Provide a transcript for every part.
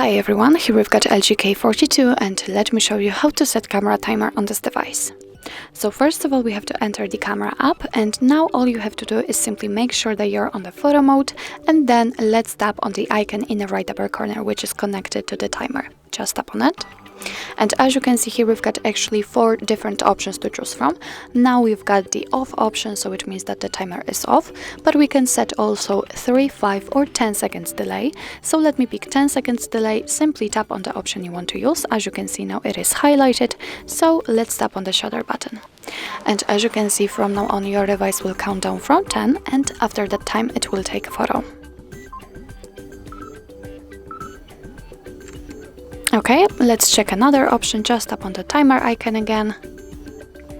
Hi everyone, here we've got LG K42 and let me show you how to set camera timer on this device. So first of all, we have to enter the camera app, and now all you have to do is simply make sure that you're on the photo mode, and then let's tap on the icon in the right upper corner which is connected to the timer. Just tap on it. And as you can see here, we've got actually 4 different options to choose from. Now we've got the off option, so it means that the timer is off, but we can set also 3, 5 or 10 seconds delay. So let me pick 10 seconds delay. Simply tap on the option you want to use. As you can see now, it is highlighted, so let's tap on the shutter button. And as you can see, from now on your device will count down from 10, and after that time it will take a photo. Okay, let's check another option. Just tap on the timer icon again,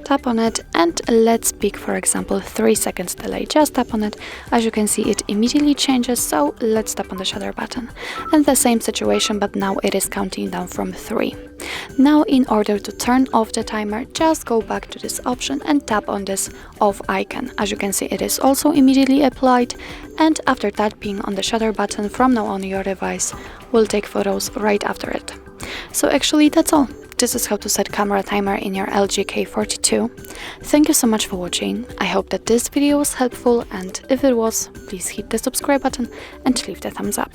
tap on it, and let's pick, for example, 3 seconds delay. Just tap on it. As you can see, it immediately changes, so let's tap on the shutter button. And the same situation, but now it is counting down from 3. Now, in order to turn off the timer, just go back to this option and tap on this off icon. As you can see, it is also immediately applied, and after tapping on the shutter button, from now on your device will take photos right after it. So actually that's all. This is how to set camera timer in your LG K42. Thank you so much for watching. I hope that this video was helpful, and if it was, please hit the subscribe button and leave the thumbs up.